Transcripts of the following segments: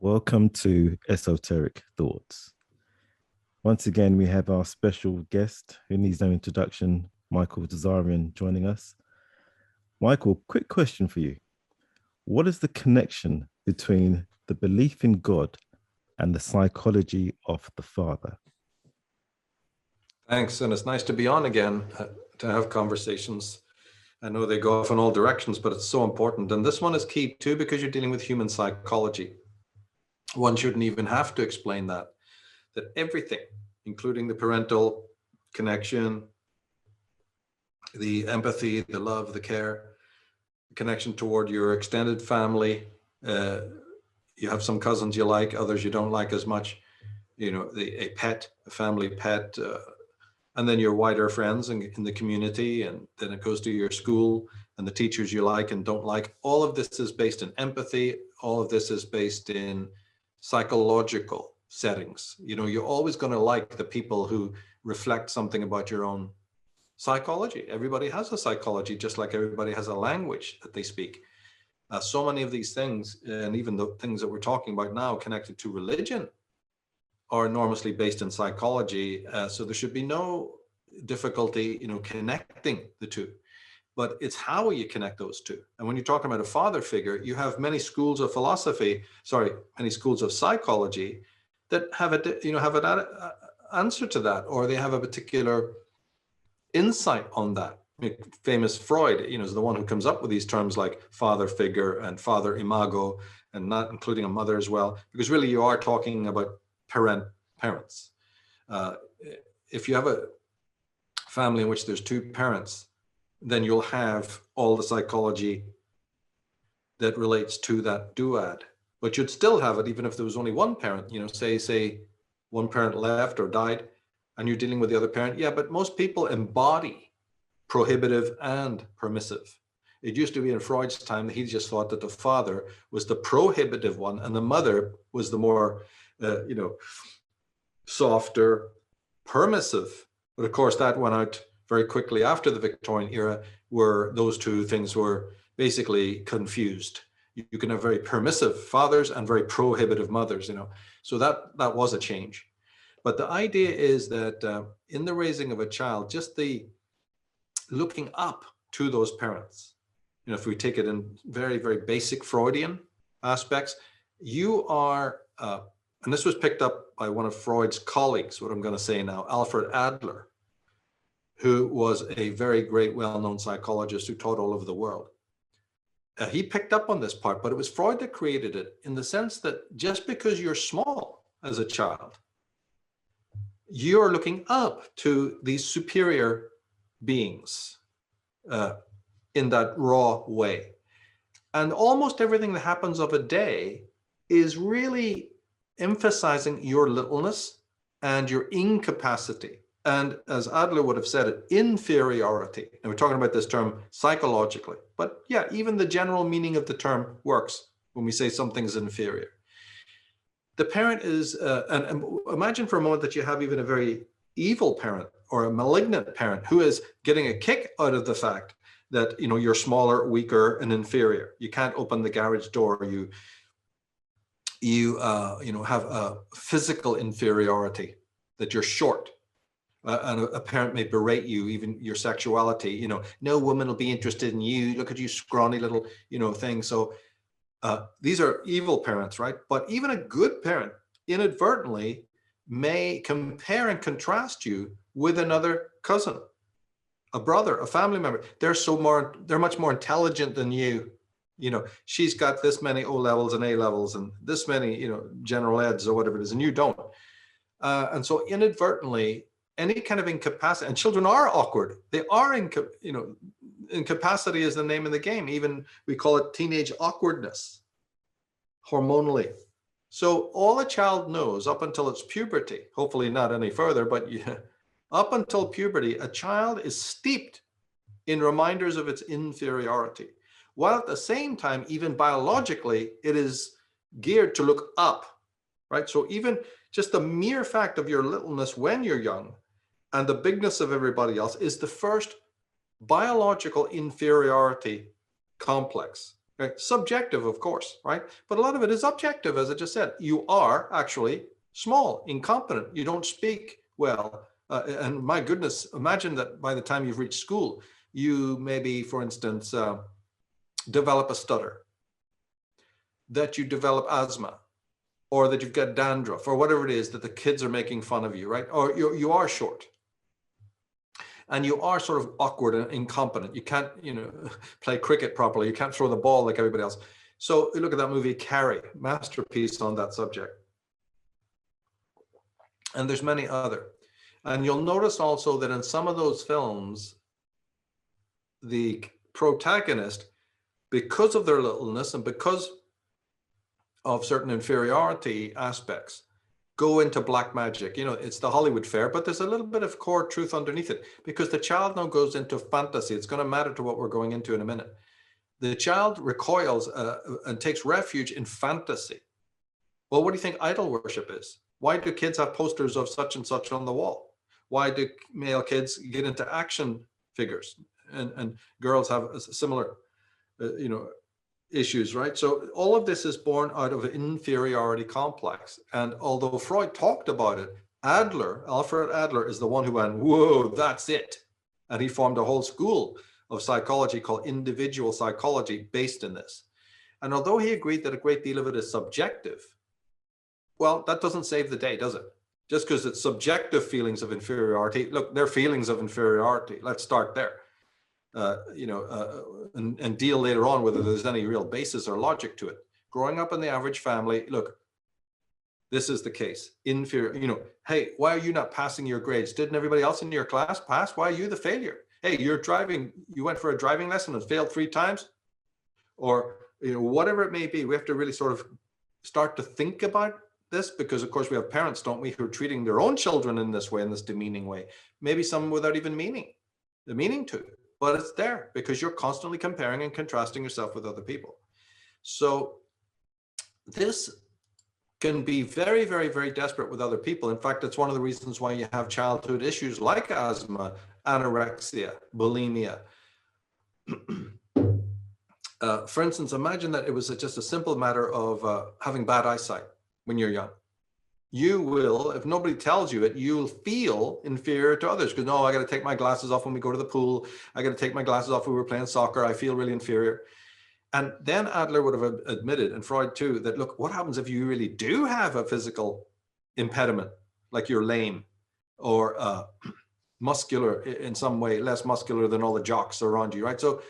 Welcome to Esoteric Thoughts. Once again, we have our special guest who needs no introduction, Michael Tsarion, joining us. Michael, quick question for you. What is the connection between the belief in God and the psychology of the Father? Thanks, and it's nice to be on again to have conversations. I know they go off in all directions, but it's so important. And this one is key too, because you're dealing with human psychology. One shouldn't even have to explain that everything, including the parental connection, the empathy, the love, the care, the connection toward your extended family. You have some cousins you like, others you don't like as much. You know, a pet, a family pet, and then your wider friends in the community, and then it goes to your school and the teachers you like and don't like. All of this is based in empathy. All of this is based in psychological settings. You know, you're always going to like the people who reflect something about your own psychology. Everybody has a psychology, just like everybody has a language that they speak. So many of these things, and even the things that we're talking about now connected to religion, are enormously based in psychology. So there should be no difficulty, connecting the two. But it's how you connect those two. And when you're talking about a father figure, you have many schools of many schools of psychology that have an answer to that, or they have a particular insight on that. Famous Freud, is the one who comes up with these terms like father figure and father imago, and not including a mother as well, because really you are talking about parents. If you have a family in which there's two parents, then you'll have all the psychology that relates to that duad. But you'd still have it even if there was only one parent. Say one parent left or died and you're dealing with the other parent. Yeah, but most people embody prohibitive and permissive. It used to be in Freud's time that he just thought that the father was the prohibitive one and the mother was the more softer, permissive. But of course, that went out very quickly after the Victorian era, where those two things were basically confused. You can have very permissive fathers and very prohibitive mothers, So that was a change. But the idea is that in the raising of a child, just the looking up to those parents, if we take it in very, very basic Freudian aspects, you are, and this was picked up by one of Freud's colleagues, what I'm going to say now, Alfred Adler, who was a very great, well-known psychologist who taught all over the world. He picked up on this part, but it was Freud that created it, in the sense that just because you're small as a child, you're looking up to these superior beings in that raw way. And almost everything that happens of a day is really emphasizing your littleness and your incapacity. And as Adler would have said it, inferiority. And we're talking about this term psychologically. But yeah, even the general meaning of the term works when we say something's inferior. The parent is, and imagine for a moment that you have even a very evil parent or a malignant parent who is getting a kick out of the fact that, you're smaller, weaker, and inferior. You can't open the garage door. You have a physical inferiority, that you're short. And a parent may berate you, even your sexuality, no woman will be interested in you. Look at you, scrawny little, thing. So these are evil parents, right? But even a good parent inadvertently may compare and contrast you with another cousin, a brother, a family member. They're much more intelligent than you. She's got this many O levels and A levels and this many, general eds or whatever it is, and you don't. And so inadvertently, any kind of incapacity, and children are awkward. They are, incapacity is the name of the game. Even we call it teenage awkwardness, hormonally. So all a child knows up until its puberty, hopefully not any further, but up until puberty, a child is steeped in reminders of its inferiority, while at the same time, even biologically, it is geared to look up, right? So even just the mere fact of your littleness when you're young and the bigness of everybody else is the first biological inferiority complex Right? Subjective, of course, right? But a lot of it is objective, as I just said. You are actually small, incompetent. You don't speak well. And my goodness, imagine that by the time you've reached school, you maybe, for instance, develop a stutter, that you develop asthma, or that you've got dandruff, or whatever it is that the kids are making fun of you, right? Or you are short. And you are sort of awkward and incompetent. You can't, play cricket properly. You can't throw the ball like everybody else. So look at that movie, Carrie, masterpiece on that subject. And there's many other. And you'll notice also that in some of those films, the protagonist, because of their littleness and because of certain inferiority aspects, go into black magic. It's the Hollywood fare, but there's a little bit of core truth underneath it, because the child now goes into fantasy. It's going to matter to what we're going into in a minute. The child recoils and takes refuge in fantasy. Well, what do you think idol worship is? Why do kids have posters of such and such on the wall? Why do male kids get into action figures and girls have similar, issues, right? So all of this is born out of an inferiority complex. And although Freud talked about it, Alfred Adler is the one who went, whoa, that's it. And he formed a whole school of psychology called individual psychology based in this. And although he agreed that a great deal of it is subjective, well, that doesn't save the day, does it? Just because it's subjective feelings of inferiority. Look, they're feelings of inferiority. Let's start there. And deal later on whether there's any real basis or logic to it. Growing up in the average family, look, this is the case. Hey, why are you not passing your grades? Didn't everybody else in your class pass? Why are you the failure? Hey, you went for a driving lesson and failed 3 times? Or, whatever it may be, we have to really sort of start to think about this, because of course we have parents, don't we, who are treating their own children in this way, in this demeaning way, maybe some without even the meaning to it. But it's there because you're constantly comparing and contrasting yourself with other people. So this can be very, very, very desperate with other people. In fact, it's one of the reasons why you have childhood issues like asthma, anorexia, bulimia. For instance, imagine that it was just a simple matter of having bad eyesight when you're young. You will, if nobody tells you it, you'll feel inferior to others because, no, I got to take my glasses off when we go to the pool. I got to take my glasses off when we're playing soccer. I feel really inferior. And then Adler would have admitted, and Freud too, that look, what happens if you really do have a physical impediment, like you're lame or muscular in some way, less muscular than all the jocks around you, right? So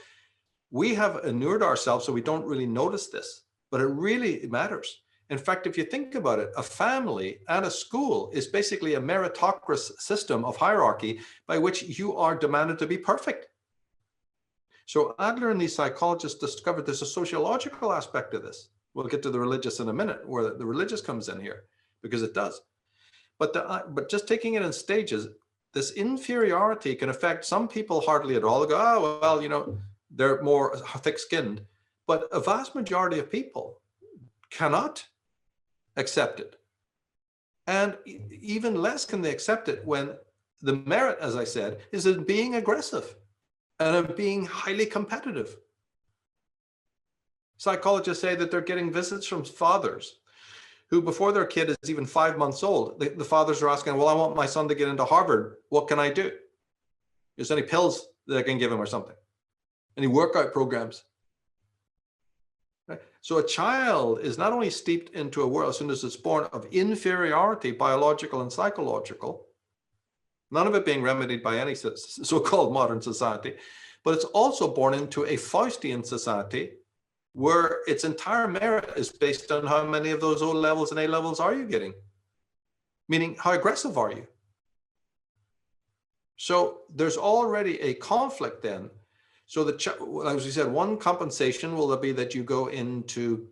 we have inured ourselves so we don't really notice this, but it really matters. In fact, if you think about it, a family and a school is basically a meritocracy system of hierarchy by which you are demanded to be perfect. So Adler and these psychologists discovered there's a sociological aspect of this. We'll get to the religious in a minute, where the religious comes in here, because it does. But just taking it in stages, this inferiority can affect some people hardly at all. They go, oh, well, they're more thick-skinned. But a vast majority of people cannot accept it. And even less can they accept it when the merit, as I said, is in being aggressive and in being highly competitive. Psychologists say that they're getting visits from fathers who, before their kid is even 5 months old, the fathers are asking, well, I want my son to get into Harvard. What can I do? Is there any pills that I can give him or something? Any workout programs? So a child is not only steeped into a world, as soon as it's born, of inferiority, biological and psychological, none of it being remedied by any so-called modern society, but it's also born into a Faustian society where its entire merit is based on how many of those O levels and A levels are you getting? Meaning, how aggressive are you? So there's already a conflict then. So as we said, one compensation will be that you go into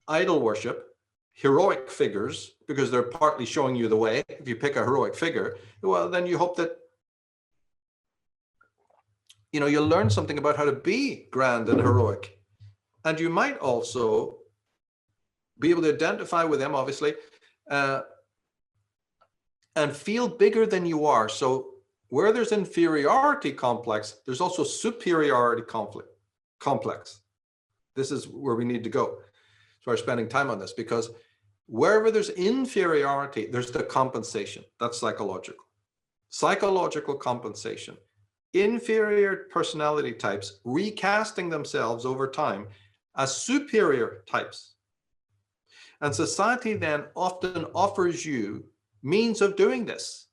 idol worship, heroic figures, because they're partly showing you the way. If you pick a heroic figure, well, then you hope that you'll learn something about how to be grand and heroic. And you might also be able to identify with them, obviously, and feel bigger than you are. So where there's inferiority complex, there's also superiority complex. This is where we need to go. So we're spending time on this, because wherever there's inferiority, there's the compensation. That's psychological. Psychological compensation. Inferior personality types recasting themselves over time as superior types. And society then often offers you means of doing this.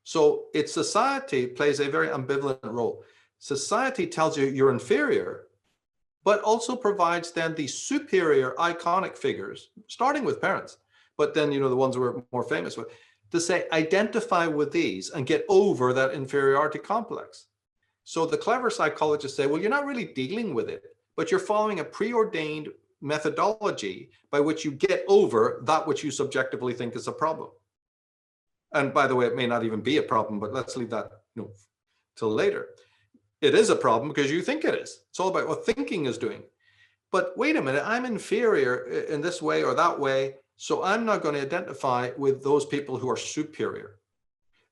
So it's society plays a very ambivalent role. Society tells you you're inferior, but also provides then these superior iconic figures, starting with parents, but then, the ones we're more famous with, to say, identify with these and get over that inferiority complex. So the clever psychologists say, well, you're not really dealing with it, but you're following a preordained methodology by which you get over that which you subjectively think is a problem. And by the way, it may not even be a problem, but let's leave that till later. It is a problem because you think it is. It's all about what thinking is doing. But wait a minute, I'm inferior in this way or that way, so I'm not going to identify with those people who are superior.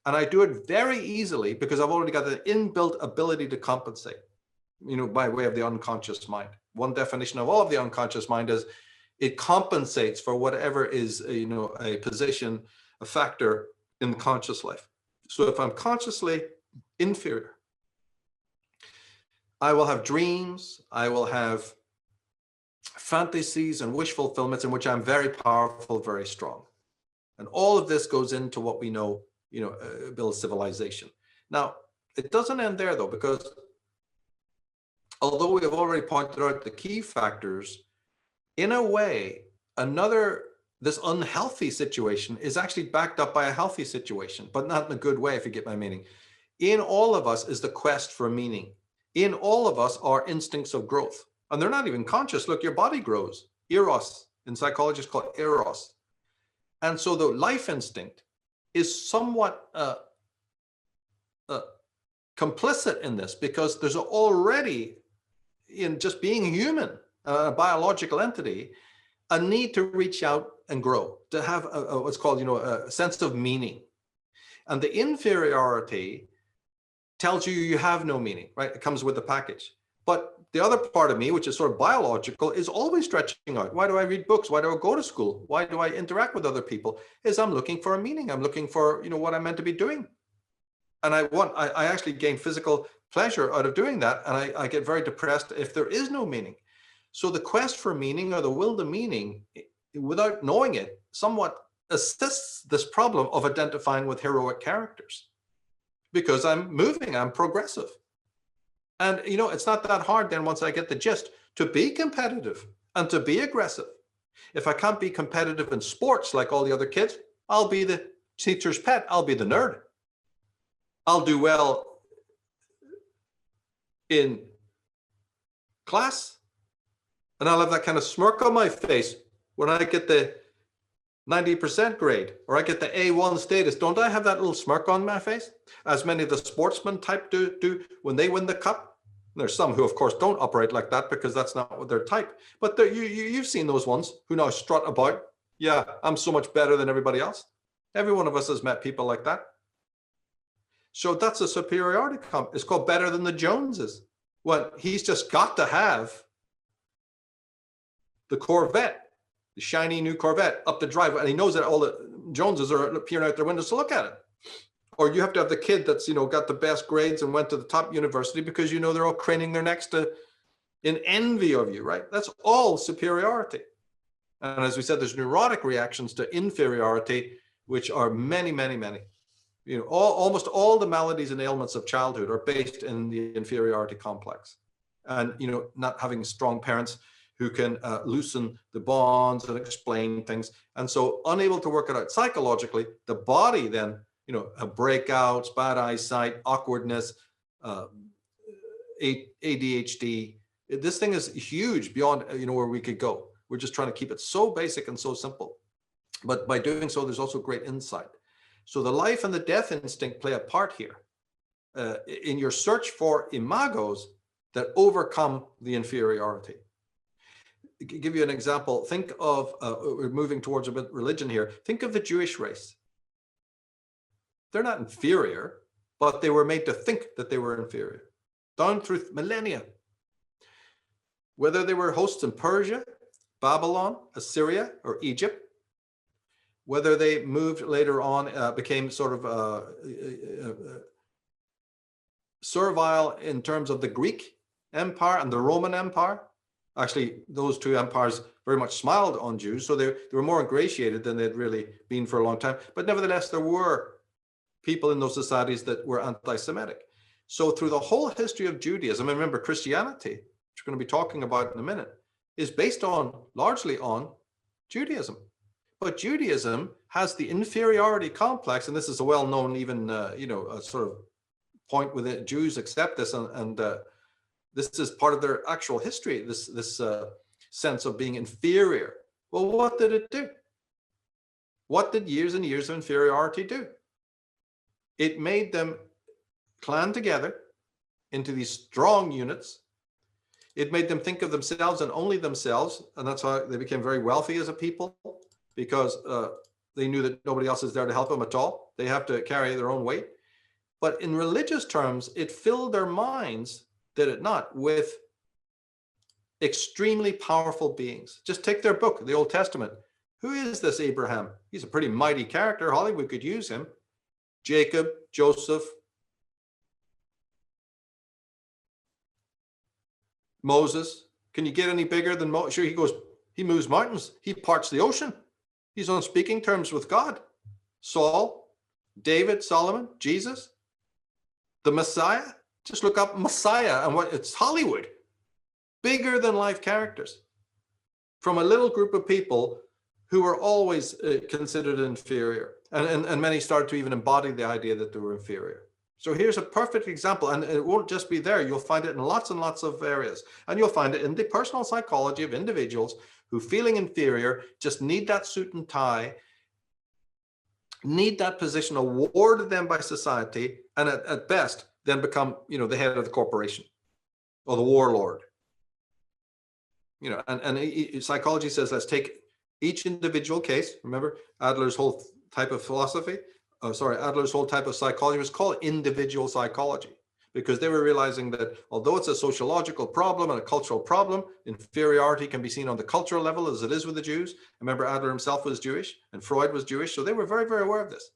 And I do it very easily because I've already got the inbuilt ability to compensate, by way of the unconscious mind. One definition of all of the unconscious mind is it compensates for whatever is, a position, a factor in the conscious life. So if I'm consciously inferior, I will have dreams, I will have fantasies and wish fulfillments in which I'm very powerful, very strong. And all of this goes into what we know, builds civilization. Now, it doesn't end there though, because although we have already pointed out the key factors, in a way, this unhealthy situation is actually backed up by a healthy situation, but not in a good way, if you get my meaning. In all of us is the quest for meaning. In all of us are instincts of growth. And they're not even conscious. Look, your body grows. Eros, in psychology, is called eros. And so the life instinct is somewhat complicit in this, because there's already, in just being human, a biological entity, a need to reach out and grow, to have what's called, a sense of meaning. And the inferiority tells you have no meaning, right? It comes with the package. But the other part of me, which is sort of biological, is always stretching out. Why do I read books? Why do I go to school? Why do I interact with other people? Is I'm looking for a meaning. I'm looking for, what I'm meant to be doing. And I actually gain physical pleasure out of doing that. And I get very depressed if there is no meaning. So the quest for meaning, or the will to meaning, without knowing it, somewhat assists this problem of identifying with heroic characters, because I'm moving, I'm progressive. And, it's not that hard then, once I get the gist, to be competitive and to be aggressive. If I can't be competitive in sports like all the other kids, I'll be the teacher's pet. I'll be the nerd. I'll do well in class, and I'll have that kind of smirk on my face when I get the 90% grade, or I get the A1 status. Don't I have that little smirk on my face, as many of the sportsmen type do when they win the cup? And there's some who, of course, don't operate like that, because that's not what their type. But you've seen those ones who now strut about. Yeah, I'm so much better than everybody else. Every one of us has met people like that. So that's a superiority comp. It's called better than the Joneses. Well, he's just got to have the Corvette, the shiny new Corvette up the driveway, and he knows that all the Joneses are peering out their windows to look at it. Or you have to have the kid that's, got the best grades and went to the top university, because they're all craning their necks in envy of you, right? That's all superiority. And as we said, there's neurotic reactions to inferiority, which are many, many, many. Almost all the maladies and ailments of childhood are based in the inferiority complex. And, not having strong parents who can loosen the bonds and explain things. And so unable to work it out psychologically, the body then, breakouts, bad eyesight, awkwardness, ADHD. This thing is huge beyond, where we could go. We're just trying to keep it so basic and so simple. But by doing so, there's also great insight. So the life and the death instinct play a part here in your search for imagos that overcome the inferiority. To give you an example, think of, we're moving towards a bit religion here. Think of the Jewish race. They're not inferior, but they were made to think that they were inferior, down through millennia. whether they were hosts in Persia, Babylon, Assyria, or Egypt, whether they moved later on, became sort of servile in terms of the Greek Empire and the Roman Empire. Actually, those two empires very much smiled on Jews, so they were more ingratiated than they'd really been for a long time. But nevertheless, there were people in those societies that were anti-Semitic. So through the whole history of Judaism, and remember Christianity, which we're going to be talking about in a minute, is based largely on Judaism. But Judaism has the inferiority complex, and this is a well-known even, a sort of point with it. Jews accept this, and this is part of their actual history, this sense of being inferior. Well, what did it do? What did years and years of inferiority do? It made them clan together into these strong units. It made them think of themselves and only themselves, and that's how they became very wealthy as a people, because they knew that nobody else is there to help them at all. They have to carry their own weight. But in religious terms, it filled their minds, did it not, with extremely powerful beings. Just take their book, the Old Testament. Who is this Abraham? He's a pretty mighty character. Hollywood could use him. Jacob, Joseph, Moses. Can you get any bigger than Moses? Sure, he moves mountains. He parts the ocean. He's on speaking terms with God. Saul, David, Solomon, Jesus, the Messiah. Just look up Messiah and it's Hollywood. Bigger than life characters from a little group of people who were always considered inferior. And many started to even embody the idea that they were inferior. So here's a perfect example, and it won't just be there. You'll find it in lots and lots of areas. And you'll find it in the personal psychology of individuals who, feeling inferior, just need that suit and tie, need that position awarded them by society, and at best, then become, the head of the corporation or the warlord. And psychology says, let's take each individual case. Remember, Adler's whole type of philosophy, Adler's whole type of psychology was called individual psychology, because they were realizing that although it's a sociological problem and a cultural problem, inferiority can be seen on the cultural level as it is with the Jews. Remember, Adler himself was Jewish and Freud was Jewish, so they were very, very aware of this.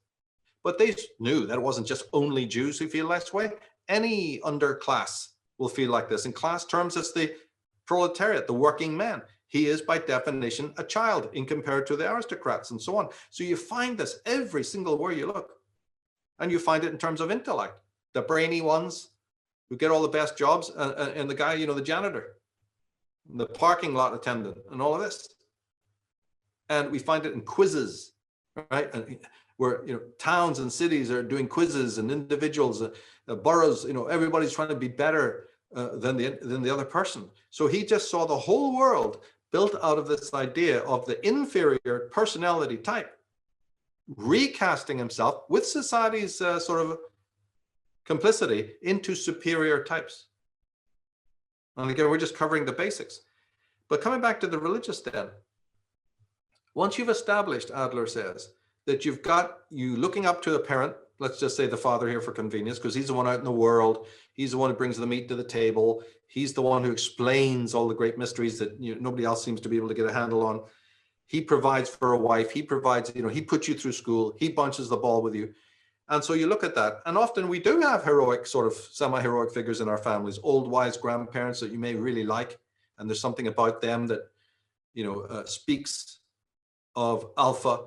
But they knew that it wasn't just only Jews who feel this way. Any underclass will feel like this. In class terms, it's the proletariat, the working man. He is by definition a child in compared to the aristocrats and so on. So you find this every single where you look. And you find it in terms of intellect. The brainy ones who get all the best jobs, and the guy, the janitor, the parking lot attendant, and all of this. And we find it in quizzes, right? And where towns and cities are doing quizzes, and individuals, boroughs, everybody's trying to be better than the other person. So he just saw the whole world built out of this idea of the inferior personality type, recasting himself with society's sort of complicity into superior types. And again, we're just covering the basics. But coming back to the religious then, once you've established, Adler says, that you've got you looking up to a parent, let's just say the father here for convenience, because he's the one out in the world. He's the one who brings the meat to the table. He's the one who explains all the great mysteries that nobody else seems to be able to get a handle on. He provides for a wife. He provides, he puts you through school. He bunches the ball with you. And so you look at that. And often we do have heroic, sort of semi-heroic figures in our families, old wise grandparents that you may really like. And there's something about them that, speaks of alpha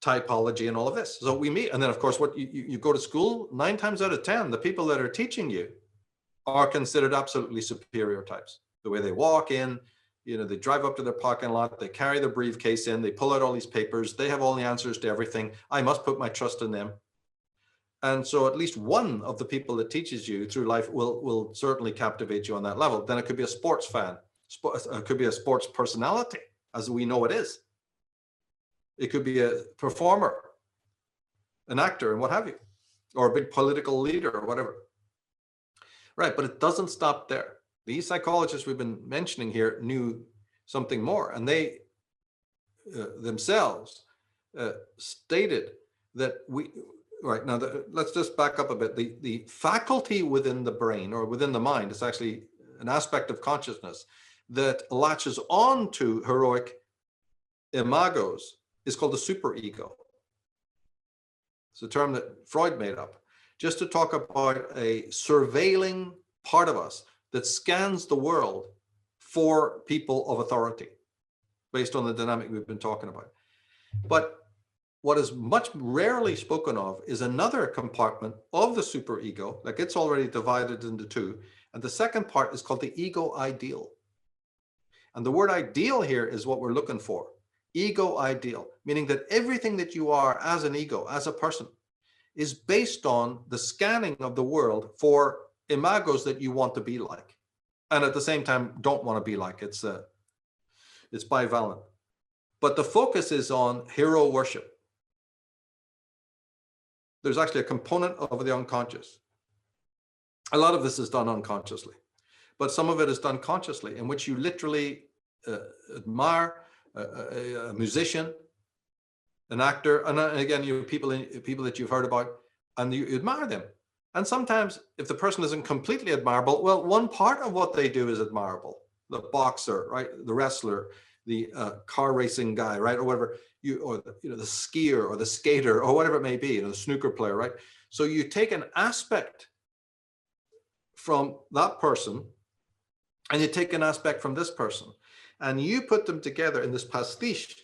typology and all of this. So we meet, and then of course, what you go to school, 9 times out of 10, the people that are teaching you are considered absolutely superior types. The way they walk in, they drive up to their parking lot, they carry their briefcase in, they pull out all these papers, they have all the answers to everything. I must put my trust in them. And so at least one of the people that teaches you through life will certainly captivate you on that level. Then it could be a sports fan, it could be a sports personality, as we know it is. It could be a performer, an actor, and what have you, or a big political leader or whatever. Right, but it doesn't stop there. These psychologists we've been mentioning here knew something more, and they themselves stated that let's just back up a bit. The faculty within the brain or within the mind, it's actually an aspect of consciousness that latches on to heroic imagos is called the superego. It's a term that Freud made up, just to talk about a surveilling part of us that scans the world for people of authority, based on the dynamic we've been talking about. But what is much rarely spoken of is another compartment of the superego, like it's already divided into two. And the second part is called the ego ideal. And the word ideal here is what we're looking for. Ego ideal, meaning that everything that you are as an ego, as a person, is based on the scanning of the world for imagos that you want to be like. And at the same time, don't want to be like. It's bivalent. But the focus is on hero worship. There's actually a component of the unconscious. A lot of this is done unconsciously, but some of it is done consciously, in which you literally admire a musician, an actor, and again, people that you've heard about, and you admire them. And sometimes, if the person isn't completely admirable, well, one part of what they do is admirable. The boxer, right? The wrestler, the car racing guy, right? Or whatever, the skier or the skater or whatever it may be, the snooker player, right? So you take an aspect from that person and you take an aspect from this person and you put them together in this pastiche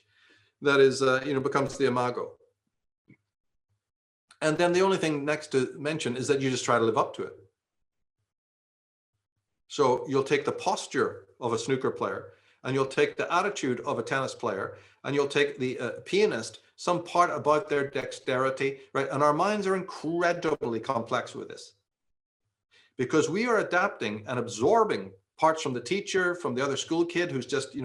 that is, becomes the imago. And then the only thing next to mention is that you just try to live up to it. So you'll take the posture of a snooker player, and you'll take the attitude of a tennis player, and you'll take the pianist, some part about their dexterity, right? And our minds are incredibly complex with this, because we are adapting and absorbing parts from the teacher, from the other school kid who's just,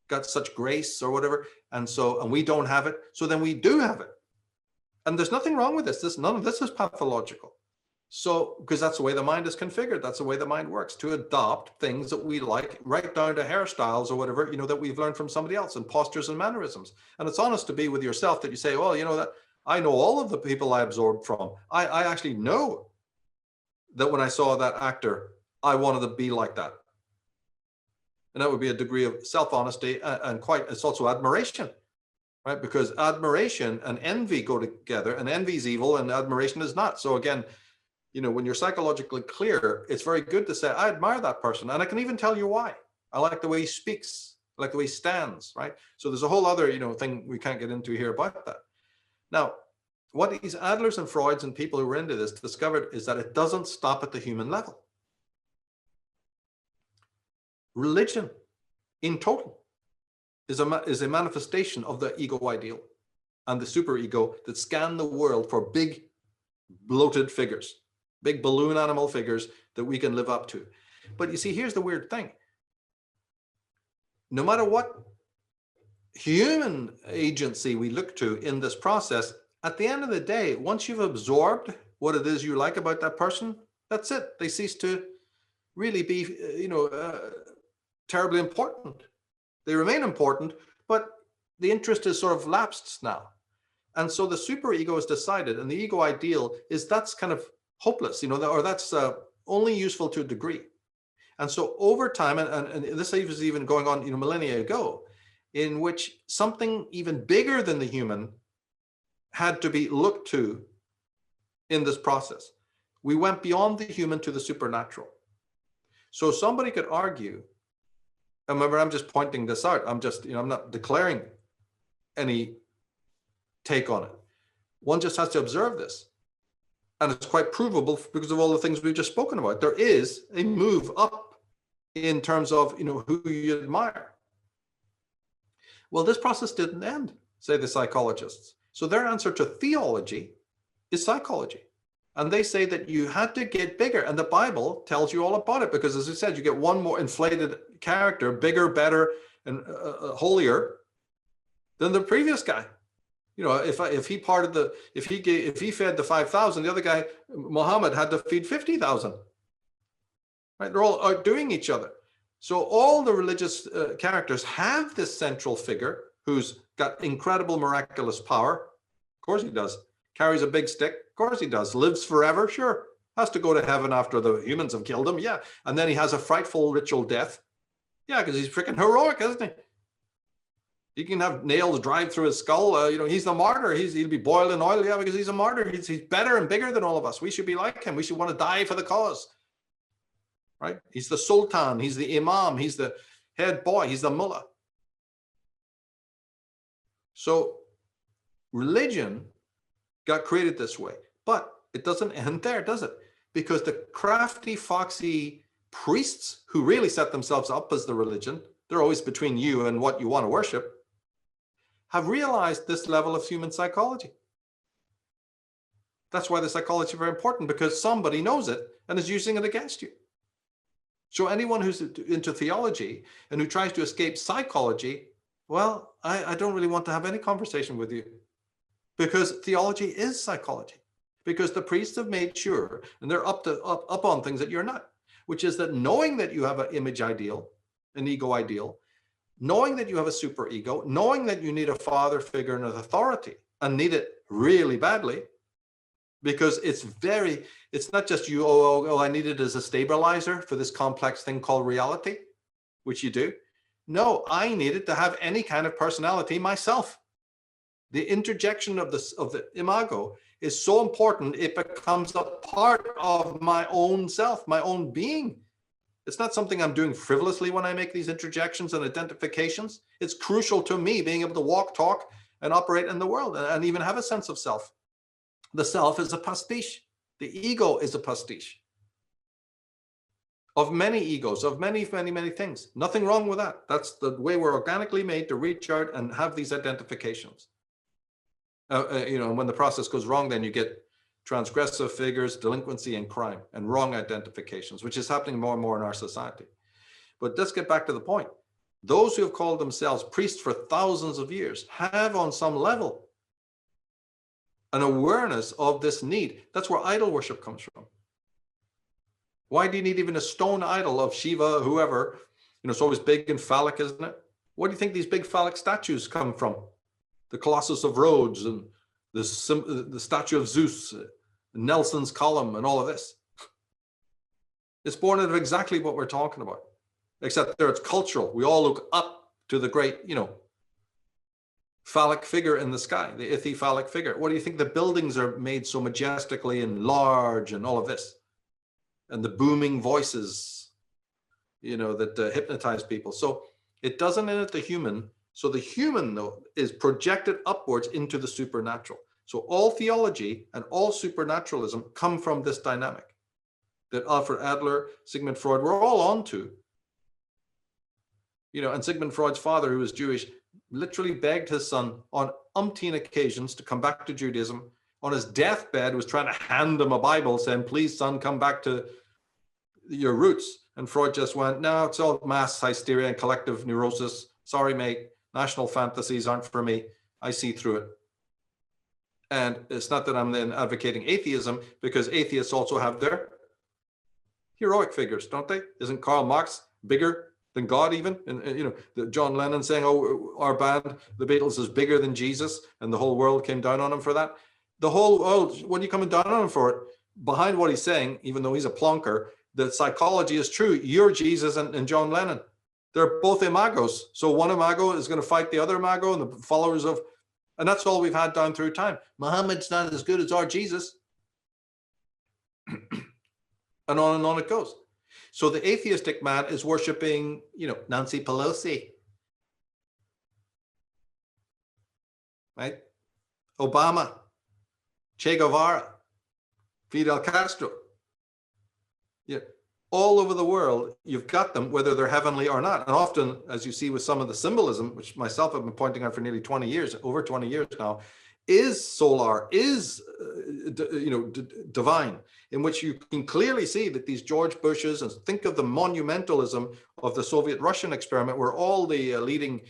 got such grace or whatever. And we don't have it. So then we do have it. And there's nothing wrong with this. None of this is pathological. So, because that's the way the mind is configured. That's the way the mind works, to adopt things that we like, right down to hairstyles or whatever, that we've learned from somebody else, and postures and mannerisms. And it's honest to be with yourself that you say, well, that I know all of the people I absorbed from. I actually know that when I saw that actor, I wanted to be like that. And that would be a degree of self-honesty and it's also admiration, right? Because admiration and envy go together, and envy is evil and admiration is not. So again, when you're psychologically clear, it's very good to say, I admire that person. And I can even tell you why. I like the way he speaks. I like the way he stands, right? So there's a whole other, thing we can't get into here about that. Now, what these Adlers and Freuds and people who were into this discovered is that it doesn't stop at the human level. Religion, in total, is a manifestation of the ego ideal and the superego that scan the world for big, bloated figures, big balloon animal figures that we can live up to. But you see, here's the weird thing. No matter what human agency we look to in this process, at the end of the day, once you've absorbed what it is you like about that person, that's it. They cease to really be, terribly important. They remain important, but the interest is sort of lapsed now. And so the superego is decided, and the ego ideal that's kind of hopeless, or that's only useful to a degree. And so over time, and this was even going on, millennia ago, in which something even bigger than the human had to be looked to in this process. We went beyond the human to the supernatural. So somebody could argue, and remember, I'm just pointing this out. I'm just, I'm not declaring any take on it. One just has to observe this. And it's quite provable because of all the things we've just spoken about. There is a move up in terms of, who you admire. Well, this process didn't end, say the psychologists. So their answer to theology is psychology. And they say that you had to get bigger. And the Bible tells you all about it, because as I said, you get one more inflated character, bigger, better, and holier than the previous guy. If he fed the 5,000, the other guy, Muhammad, had to feed 50,000. Right? They're all outdoing each other. So all the religious characters have this central figure who's got incredible miraculous power. Of course he does. Carries a big stick. Of course he does. Lives forever. Sure. has to go to heaven after the humans have killed him. Yeah. And then he has a frightful ritual death. Yeah, because he's freaking heroic, isn't he? He can have nails drive through his skull. He's the martyr. He'll be boiled in oil. Yeah, because he's a martyr. He's better and bigger than all of us. We should be like him. We should want to die for the cause. Right? He's the sultan. He's the imam. He's the head boy. He's the mullah. So religion got created this way. But it doesn't end there, does it? Because the crafty, foxy priests who really set themselves up as the religion, they're always between you and what you want to worship, have realized this level of human psychology. That's why the psychology is very important, because somebody knows it and is using it against you. So anyone who's into theology and who tries to escape psychology, well, I don't really want to have any conversation with you, because theology is psychology. Because the priests have made sure, and they're up on things that you're not, which is that knowing that you have an image ideal, an ego ideal, knowing that you have a super ego, knowing that you need a father figure and an authority, and need it really badly, because it's not just you, I need it as a stabilizer for this complex thing called reality, which you do. No, I need it to have any kind of personality myself. The interjection of the imago is so important, it becomes a part of my own self, my own being. It's not something I'm doing frivolously when I make these interjections and identifications. It's crucial to me being able to walk, talk, and operate in the world, and even have a sense of self. The self is a pastiche. The ego is a pastiche of many egos, of many, many, many things. Nothing wrong with that. That's the way we're organically made to reach out and have these identifications. And when the process goes wrong, then you get transgressive figures, delinquency, and crime, and wrong identifications, which is happening more and more in our society. But let's get back to the point. Those who have called themselves priests for thousands of years have, on some level, an awareness of this need. That's where idol worship comes from. Why do you need even a stone idol of Shiva, whoever? It's always big and phallic, isn't it? What do you think these big phallic statues come from? The Colossus of Rhodes and the statue of Zeus, Nelson's column, and all of this. It's born out of exactly what we're talking about, except there it's cultural. We all look up to the great, phallic figure in the sky, the phallic figure. What do you think the buildings are made so majestically and large and all of this? And the booming voices, that hypnotize people. So it doesn't end at the human. So the human, though, is projected upwards into the supernatural. So all theology and all supernaturalism come from this dynamic that Alfred Adler, Sigmund Freud, were all onto. And Sigmund Freud's father, who was Jewish, literally begged his son on umpteen occasions to come back to Judaism. On his deathbed, was trying to hand him a Bible, saying, "Please, son, come back to your roots." And Freud just went, "No, it's all mass hysteria and collective neurosis. Sorry, mate. National fantasies aren't for me. I see through it." And it's not that I'm then advocating atheism, because atheists also have their heroic figures, don't they? Isn't Karl Marx bigger than God even? And John Lennon saying, "Oh, our band, the Beatles, is bigger than Jesus," and the whole world came down on him for that. The whole world, what are you coming down on him for it? Behind what he's saying, even though he's a plonker, the psychology is true. You're Jesus and John Lennon. They're both imagos. So one imago is going to fight the other imago, and the followers of, and that's all we've had down through time. Muhammad's not as good as our Jesus. And on it goes. So the atheistic man is worshiping, Nancy Pelosi, right? Obama, Che Guevara, Fidel Castro. Yeah. All over the world, you've got them, whether they're heavenly or not. And often, as you see with some of the symbolism, which myself have been pointing out for nearly 20 years, over 20 years now, is solar, is divine, in which you can clearly see that these George Bushes, and think of the monumentalism of the Soviet-Russian experiment, where all the leading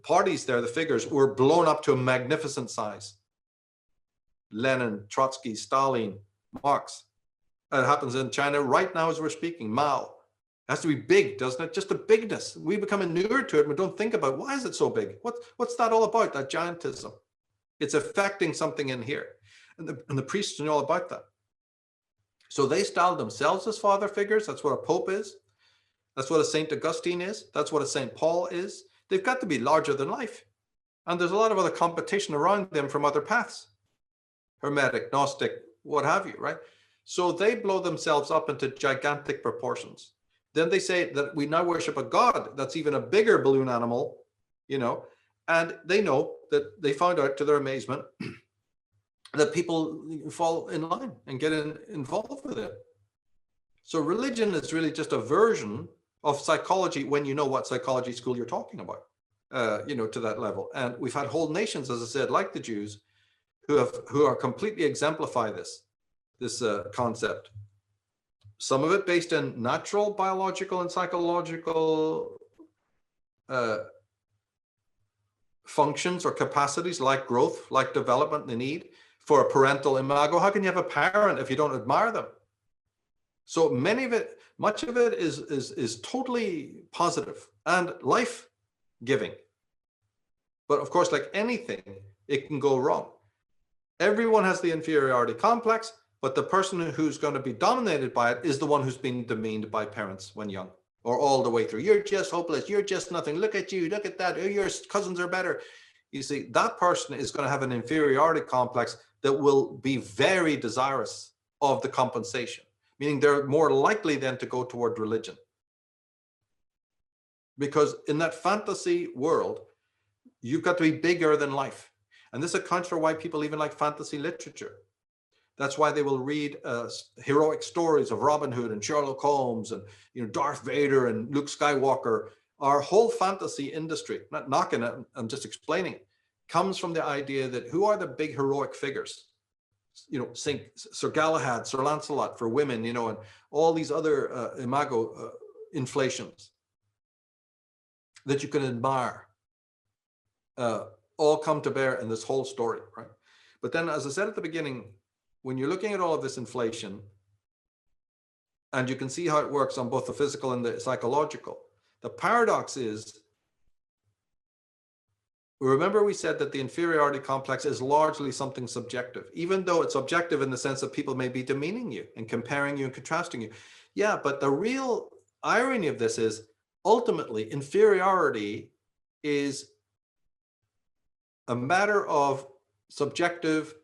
parties there, the figures, were blown up to a magnificent size. Lenin, Trotsky, Stalin, Marx. It happens in China right now as we're speaking. Mao. It has to be big, doesn't it? Just the bigness. We become inured to it, and we don't think about, why is it so big? What's that all about, that giantism? It's affecting something in here. And the priests know all about that. So they style themselves as father figures. That's what a pope is. That's what a St. Augustine is. That's what a St. Paul is. They've got to be larger than life. And there's a lot of other competition around them from other paths. Hermetic, Gnostic, what have you, right? So they blow themselves up into gigantic proportions. Then they say that we now worship a god that's even a bigger balloon animal, and they know that they found out to their amazement that people fall in line and get involved with it. So religion is really just a version of psychology when you know what psychology school you're talking about, to that level. And we've had whole nations, as I said, like the Jews, who are completely exemplify this concept. Some of it based in natural, biological, and psychological functions or capacities, like growth, like development, the need for a parental imago. How can you have a parent if you don't admire them? So much of it is totally positive and life-giving. But of course, like anything, it can go wrong. Everyone has the inferiority complex, but the person who's going to be dominated by it is the one who's been demeaned by parents when young, or all the way through. You're just hopeless. You're just nothing. Look at you. Look at that. Oh, your cousins are better. You see, that person is going to have an inferiority complex that will be very desirous of the compensation, meaning they're more likely then to go toward religion. Because in that fantasy world, you've got to be bigger than life. And this accounts for why people even like fantasy literature. That's why they will read heroic stories of Robin Hood and Sherlock Holmes and Darth Vader and Luke Skywalker. Our whole fantasy industry, not knocking it, I'm just explaining it, comes from the idea that who are the big heroic figures? Saint Sir Galahad, Sir Lancelot for women, and all these other imago inflations that you can admire. All come to bear in this whole story, right? But then, as I said at the beginning, when you're looking at all of this inflation, and you can see how it works on both the physical and the psychological, the paradox is, remember we said that the inferiority complex is largely something subjective, even though it's objective in the sense that people may be demeaning you and comparing you and contrasting you. Yeah, but the real irony of this is, ultimately, inferiority is a matter of subjective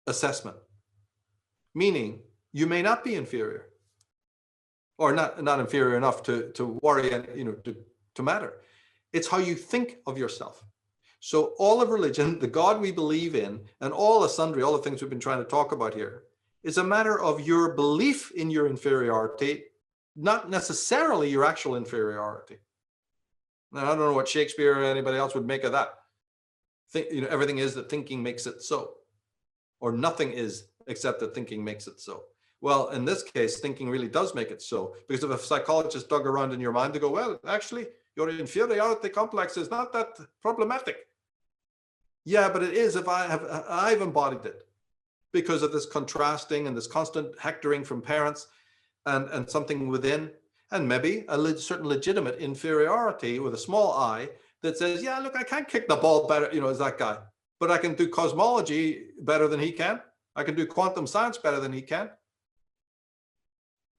assessment, meaning you may not be inferior or not inferior enough to worry and to matter. It's how you think of yourself. So all of religion, the God we believe in, and all the things we've been trying to talk about here, is a matter of your belief in your inferiority, not necessarily your actual inferiority. Now, I don't know what Shakespeare or anybody else would make of that. Everything is that thinking makes it so, or nothing is except that thinking makes it so. Well, in this case, thinking really does make it so, because if a psychologist dug around in your mind to go, well, actually, your inferiority complex is not that problematic. Yeah, but it is if I've embodied it because of this contrasting and this constant hectoring from parents and something within, and maybe a certain legitimate inferiority with a small I that says, yeah, look, I can't kick the ball better, as that guy, but I can do cosmology better than he can. I can do quantum science better than he can.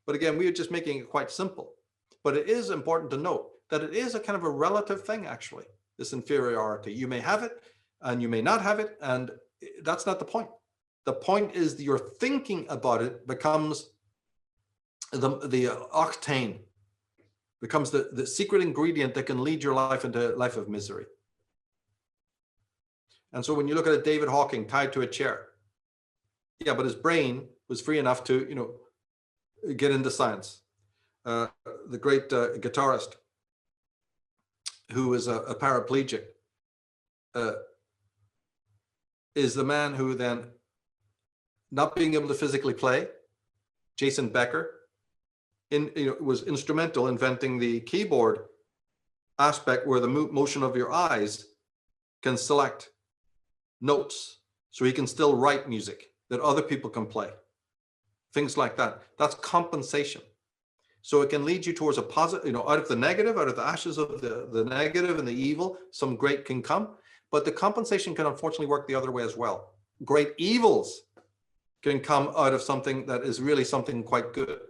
But again, we are just making it quite simple. But it is important to note that it is a kind of a relative thing, actually, this inferiority. You may have it and you may not have it, and that's not the point. The point is that your thinking about it becomes the octane, becomes the secret ingredient that can lead your life into a life of misery. And so when you look at a David Hawking tied to a chair, yeah, but his brain was free enough to, get into science. The great guitarist who is a paraplegic is the man who then, not being able to physically play, Jason Becker, was instrumental in inventing the keyboard aspect where the motion of your eyes can select notes so he can still write music that other people can play. Things like that. That's compensation. So it can lead you towards a positive, out of the negative, out of the ashes of the negative and the evil, some great can come. But the compensation can unfortunately work the other way as well. Great evils can come out of something that is really something quite good.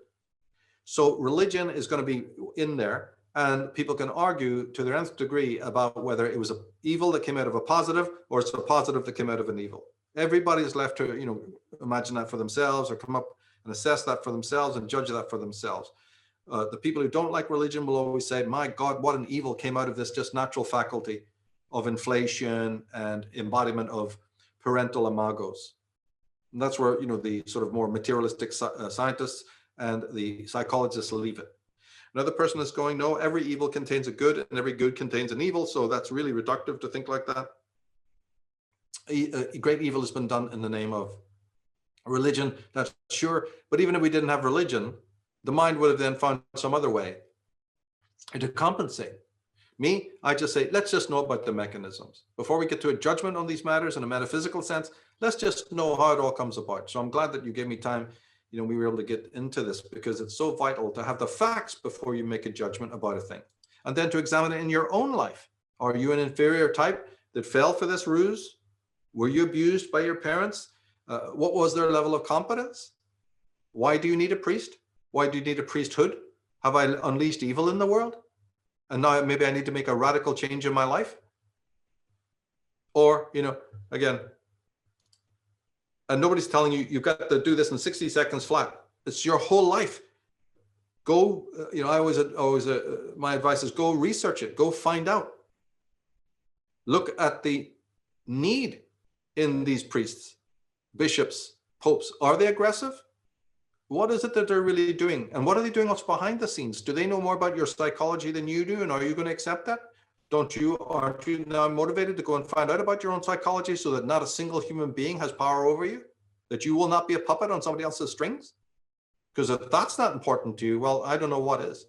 So religion is going to be in there, and people can argue to their nth degree about whether it was an evil that came out of a positive or it's a positive that came out of an evil. Everybody is left to, imagine that for themselves or come up and assess that for themselves and judge that for themselves. The people who don't like religion will always say, my God, what an evil came out of this just natural faculty of inflation and embodiment of parental imagos. And that's where, the sort of more materialistic scientists and the psychologists leave it. Another person is going, no, every evil contains a good and every good contains an evil. So that's really reductive to think like that. A great evil has been done in the name of religion, that's sure. But even if we didn't have religion, the mind would have then found some other way to compensate. Me, I just say, let's just know about the mechanisms. Before we get to a judgment on these matters in a metaphysical sense, let's just know how it all comes about. So I'm glad that you gave me time. We were able to get into this because it's so vital to have the facts before you make a judgment about a thing. And then to examine it in your own life. Are you an inferior type that fell for this ruse? Were you abused by your parents? What was their level of competence? Why do you need a priest? Why do you need a priesthood? Have I unleashed evil in the world? And now maybe I need to make a radical change in my life? Or, again, and nobody's telling you, you've got to do this in 60 seconds flat. It's your whole life. Go, my advice is go research it, go find out. Look at the need in these priests, bishops, popes. Are they aggressive? What is it that they're really doing? And what are they doing what's behind the scenes? Do they know more about your psychology than you do? And are you going to accept that? Aren't you now motivated to go and find out about your own psychology so that not a single human being has power over you? That you will not be a puppet on somebody else's strings? Because if that's not important to you, well, I don't know what is.